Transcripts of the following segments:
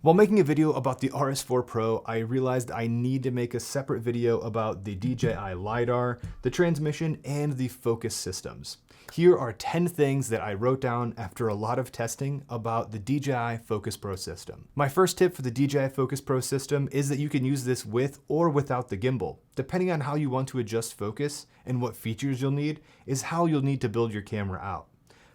While making a video about the RS4 Pro, I realized I need to make a separate video about the DJI LiDAR, the transmission, and the focus systems. Here are 10 things that I wrote down after a lot of testing about the DJI Focus Pro system. My first tip for the DJI Focus Pro system is that you can use this with or without the gimbal. Depending on how you want to adjust focus and what features you'll need is how you'll need to build your camera out.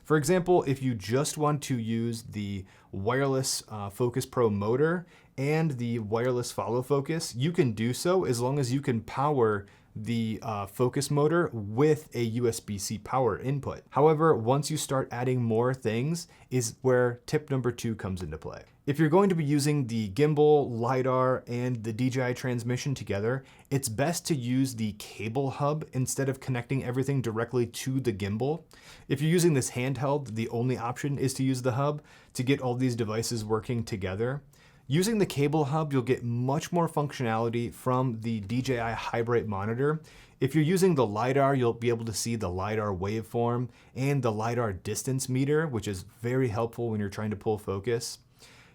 For example, if you just want to use the wireless Focus Pro motor and the wireless follow focus, you can do so as long as you can power the focus motor with a USB-C power input. However, once you start adding more things is where tip number 2 comes into play. If you're going to be using the gimbal, LiDAR, and the DJI transmission together, it's best to use the cable hub instead of connecting everything directly to the gimbal. If you're using this handheld, the only option is to use the hub to get all these devices working together. Using the cable hub, you'll get much more functionality from the DJI Hybrid monitor. If you're using the LiDAR, you'll be able to see the LiDAR waveform and the LiDAR distance meter, which is very helpful when you're trying to pull focus.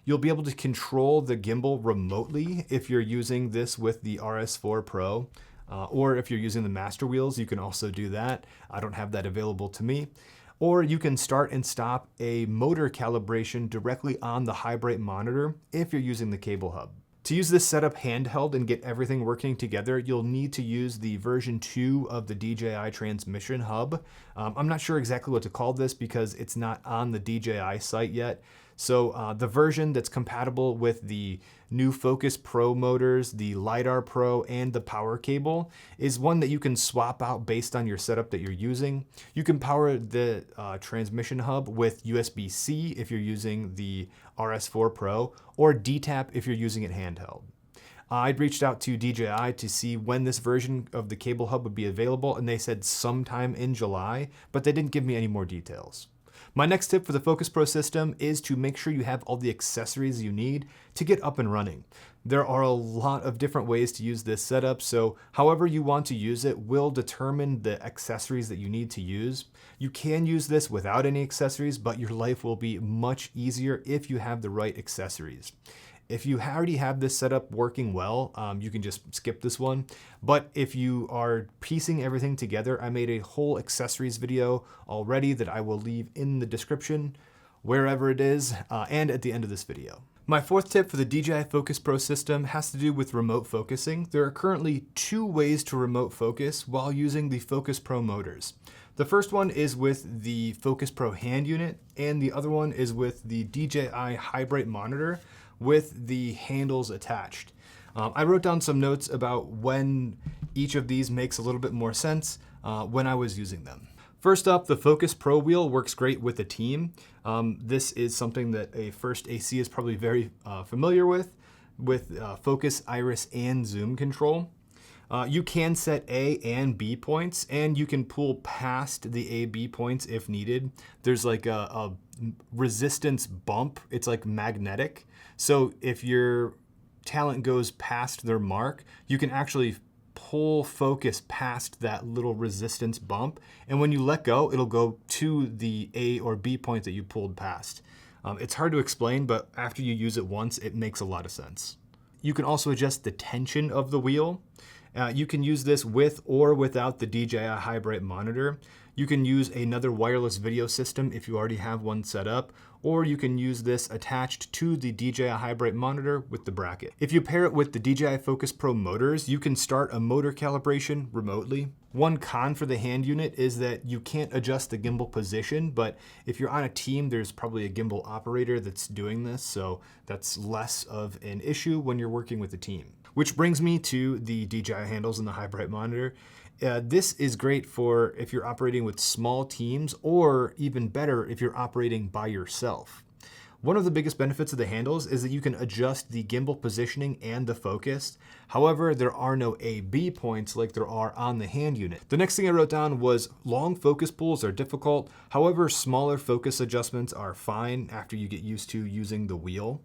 You'll be able to control the gimbal remotely if you're using this with the RS4 Pro, or if you're using the master wheels, you can also do that. I don't have that available to me. Or you can start and stop a motor calibration directly on the hybrid monitor if you're using the cable hub. To use this setup handheld and get everything working together, you'll need to use the version 2 of the DJI Transmission Hub. I'm not sure exactly what to call this because it's not on the DJI site yet. So the version that's compatible with the new Focus Pro motors, the LiDAR Pro, and the power cable is one that you can swap out based on your setup that you're using. You can power the transmission hub with USB-C if you're using the RS4 Pro, or DTAP if you're using it handheld. I'd reached out to DJI to see when this version of the cable hub would be available, and they said sometime in July, but they didn't give me any more details. My next tip for the Focus Pro system is to make sure you have all the accessories you need to get up and running. There are a lot of different ways to use this setup, so however you want to use it will determine the accessories that you need to use. You can use this without any accessories, but your life will be much easier if you have the right accessories. If you already have this setup working well, you can just skip this one. But if you are piecing everything together, I made a whole accessories video already that I will leave in the description, wherever it is, and at the end of this video. My fourth tip for the DJI Focus Pro system has to do with remote focusing. There are currently 2 ways to remote focus while using the Focus Pro motors. The first one is with the Focus Pro hand unit, and the other one is with the DJI Hybrid monitor with the handles attached. I wrote down some notes about when each of these makes a little bit more sense when I was using them. First up, the Focus Pro wheel works great with a team. This is something that a first AC is probably very familiar with focus, iris, and zoom control. You can set A and B points, and you can pull past the A-B points if needed. There's like a resistance bump. It's like magnetic. So if your talent goes past their mark, you can actually pull focus past that little resistance bump. And when you let go, it'll go to the A or B point that you pulled past. It's hard to explain, but after you use it once, it makes a lot of sense. You can also adjust the tension of the wheel. You can use this with or without the DJI Hybrid monitor. You can use another wireless video system if you already have one set up, or you can use this attached to the DJI Hybrid monitor with the bracket. If you pair it with the DJI Focus Pro motors, you can start a motor calibration remotely. One con for the hand unit is that you can't adjust the gimbal position, but if you're on a team, there's probably a gimbal operator that's doing this, so that's less of an issue when you're working with a team. Which brings me to the DJI handles and the hybrid monitor. This is great for if you're operating with small teams, or even better if you're operating by yourself. One of the biggest benefits of the handles is that you can adjust the gimbal positioning and the focus. However, there are no A-B points like there are on the hand unit. The next thing I wrote down was long focus pulls are difficult. However, smaller focus adjustments are fine after you get used to using the wheel.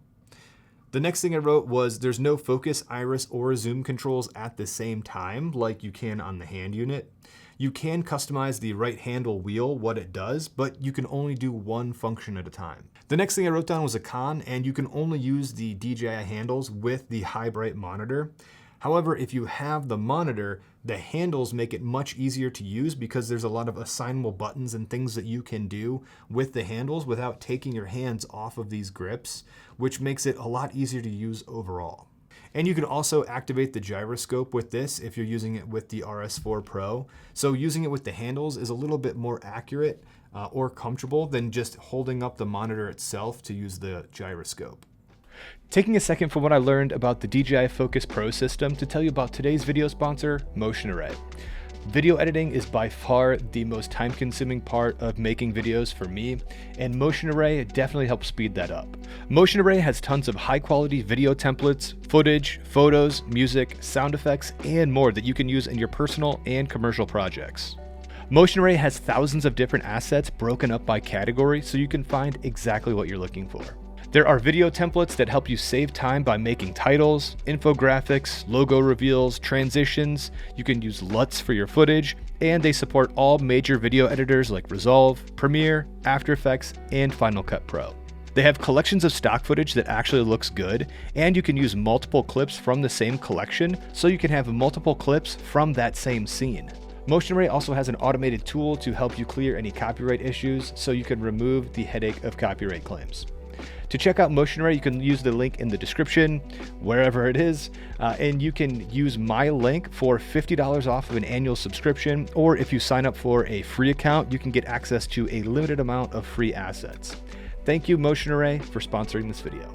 The next thing I wrote was there's no focus, iris, or zoom controls at the same time like you can on the hand unit. You can customize the right handle wheel, what it does, but you can only do one function at a time. The next thing I wrote down was a con, and you can only use the DJI handles with the high bright monitor. However, if you have the monitor, the handles make it much easier to use because there's a lot of assignable buttons and things that you can do with the handles without taking your hands off of these grips, which makes it a lot easier to use overall. And you can also activate the gyroscope with this if you're using it with the RS4 Pro. So using it with the handles is a little bit more accurate or comfortable than just holding up the monitor itself to use the gyroscope. Taking a second from what I learned about the DJI Focus Pro system to tell you about today's video sponsor, Motion Array. Video editing is by far the most time-consuming part of making videos for me, and Motion Array definitely helps speed that up. Motion Array has tons of high-quality video templates, footage, photos, music, sound effects, and more that you can use in your personal and commercial projects. Motion Array has thousands of different assets broken up by category so you can find exactly what you're looking for. There are video templates that help you save time by making titles, infographics, logo reveals, transitions. You can use LUTs for your footage, and they support all major video editors like Resolve, Premiere, After Effects, and Final Cut Pro. They have collections of stock footage that actually looks good, and you can use multiple clips from the same collection, so you can have multiple clips from that same scene. Motion Array also has an automated tool to help you clear any copyright issues, so you can remove the headache of copyright claims. To check out Motion Array, you can use the link in the description, wherever it is, and you can use my link for $50 off of an annual subscription, or if you sign up for a free account, you can get access to a limited amount of free assets. Thank you, Motion Array, for sponsoring this video.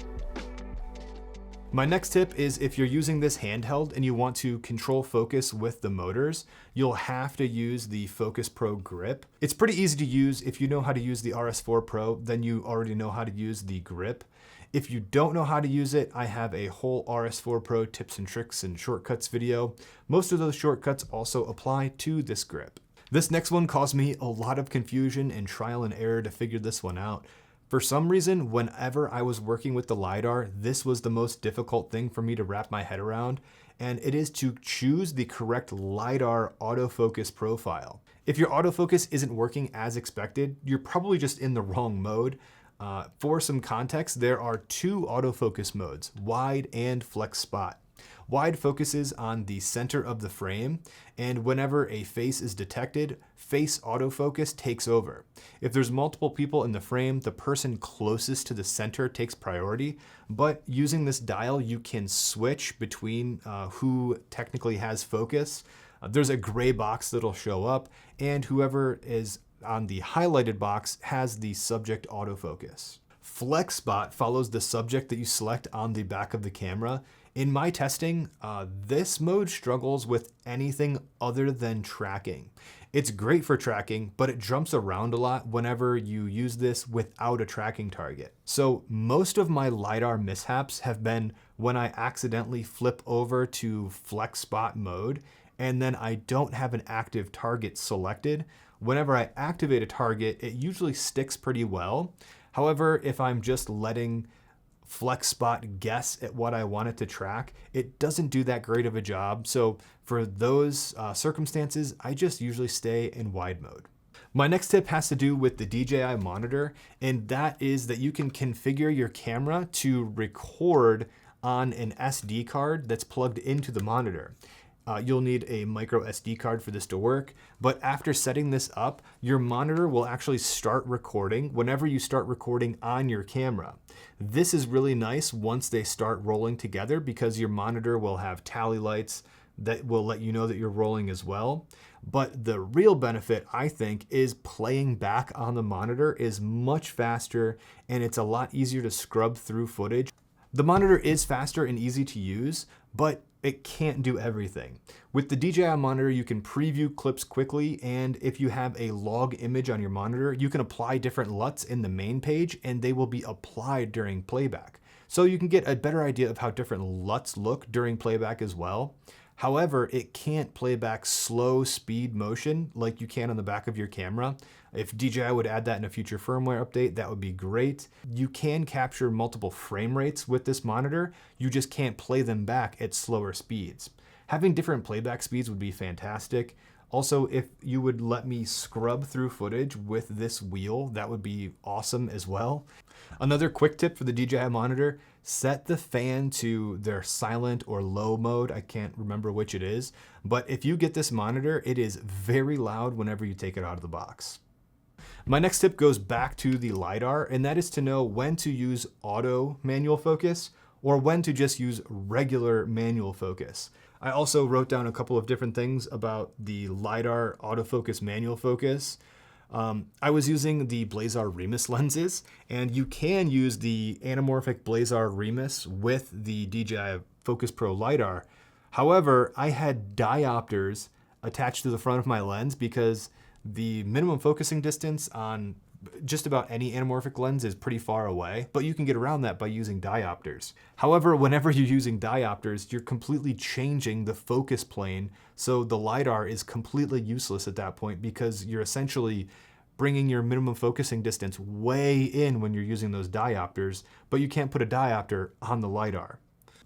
My next tip is if you're using this handheld and you want to control focus with the motors, you'll have to use the Focus Pro grip. It's pretty easy to use. If you know how to use the RS4 Pro, then you already know how to use the grip. If you don't know how to use it, I have a whole RS4 Pro tips and tricks and shortcuts video. Most of those shortcuts also apply to this grip. This next one caused me a lot of confusion and trial and error to figure this one out. For some reason, whenever I was working with the LiDAR, this was the most difficult thing for me to wrap my head around, and it is to choose the correct LiDAR autofocus profile. If your autofocus isn't working as expected, you're probably just in the wrong mode. For some context, there are two autofocus modes, wide and flex spot. Wide focuses on the center of the frame, and whenever a face is detected, face autofocus takes over. If there's multiple people in the frame, the person closest to the center takes priority, but using this dial, you can switch between who technically has focus. There's a gray box that'll show up, and whoever is on the highlighted box has the subject autofocus. Flex spot follows the subject that you select on the back of the camera. In my testing, this mode struggles with anything other than tracking. It's great for tracking, but it jumps around a lot whenever you use this without a tracking target. So most of my LiDAR mishaps have been when I accidentally flip over to flex spot mode, and then I don't have an active target selected. Whenever I activate a target, it usually sticks pretty well. However, if I'm just letting flex spot guess at what I want it to track, it doesn't do that great of a job. So for those circumstances, I just usually stay in wide mode. My next tip has to do with the DJI monitor, and that is that you can configure your camera to record on an SD card that's plugged into the monitor. You'll need a micro SD card for this to work, but after setting this up, your monitor will actually start recording whenever you start recording on your camera. This is really nice once they start rolling together because your monitor will have tally lights that will let you know that you're rolling as well. But the real benefit, I think, is playing back on the monitor is much faster, and it's a lot easier to scrub through footage. The monitor is faster and easy to use, but it can't do everything. With the DJI monitor, you can preview clips quickly, and if you have a log image on your monitor, you can apply different LUTs in the main page, and they will be applied during playback. So you can get a better idea of how different LUTs look during playback as well. However, it can't play back slow speed motion like you can on the back of your camera. If DJI would add that in a future firmware update, that would be great. You can capture multiple frame rates with this monitor, you just can't play them back at slower speeds. Having different playback speeds would be fantastic. Also, if you would let me scrub through footage with this wheel, that would be awesome as well. Another quick tip for the DJI monitor, set the fan to their silent or low mode. I can't remember which it is, but if you get this monitor, it is very loud whenever you take it out of the box. My next tip goes back to the LiDAR, and that is to know when to use auto manual focus or when to just use regular manual focus. I also wrote down a couple of different things about the LiDAR autofocus manual focus. I was using the Blazar Remus lenses, and you can use the anamorphic Blazar Remus with the DJI Focus Pro LiDAR. However, I had diopters attached to the front of my lens because the minimum focusing distance on just about any anamorphic lens is pretty far away, but you can get around that by using diopters. However, whenever you're using diopters, you're completely changing the focus plane, so the LiDAR is completely useless at that point because you're essentially bringing your minimum focusing distance way in when you're using those diopters, but you can't put a diopter on the LiDAR.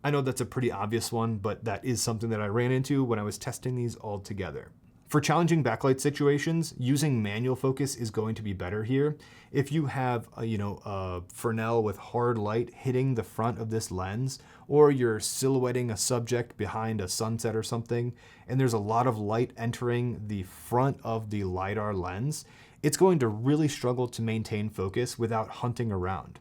I know that's a pretty obvious one, but that is something that I ran into when I was testing these all together. For challenging backlight situations, using manual focus is going to be better here. If you have a Fresnel with hard light hitting the front of this lens, or you're silhouetting a subject behind a sunset or something, and there's a lot of light entering the front of the LiDAR lens, it's going to really struggle to maintain focus without hunting around.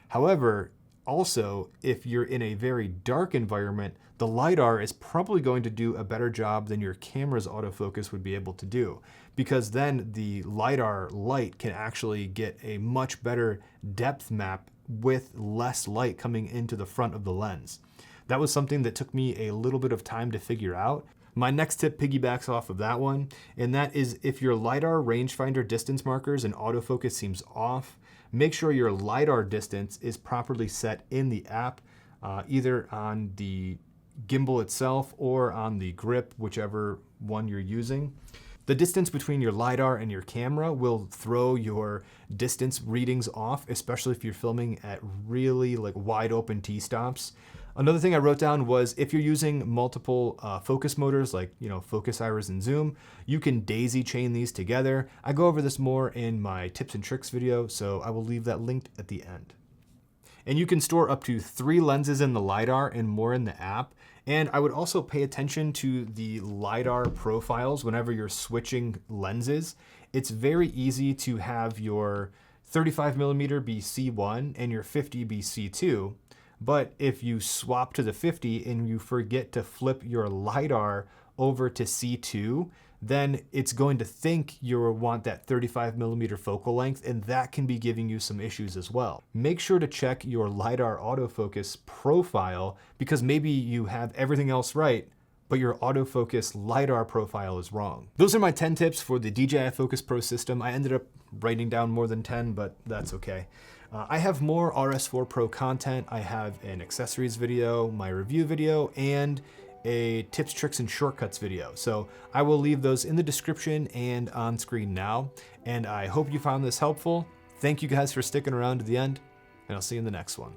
However, also, if you're in a very dark environment, the LiDAR is probably going to do a better job than your camera's autofocus would be able to do, because then the LiDAR light can actually get a much better depth map with less light coming into the front of the lens. That was something that took me a little bit of time to figure out. My next tip piggybacks off of that one, and that is if your LiDAR rangefinder distance markers and autofocus seems off, make sure your LiDAR distance is properly set in the app, either on the gimbal itself or on the grip, whichever one you're using. The distance between your LiDAR and your camera will throw your distance readings off, especially if you're filming at really wide open T-stops. Another thing I wrote down was if you're using multiple focus motors like focus, iris, and zoom, you can daisy chain these together. I go over this more in my tips and tricks video, so I will leave that linked at the end. And you can store up to 3 lenses in the LiDAR and more in the app. And I would also pay attention to the LiDAR profiles whenever you're switching lenses. It's very easy to have your 35mm be C1 and your 50 be C2. But if you swap to the 50 and you forget to flip your LiDAR over to C2, then it's going to think you want that 35mm focal length, and that can be giving you some issues as well. Make sure to check your LiDAR autofocus profile, because maybe you have everything else right, but your autofocus LiDAR profile is wrong. Those are my 10 tips for the DJI Focus Pro system. I ended up writing down more than 10, but that's okay. I have more RS4 Pro content. I have an accessories video, my review video, and a tips, tricks, and shortcuts video. So I will leave those in the description and on screen now. And I hope you found this helpful. Thank you guys for sticking around to the end, and I'll see you in the next one.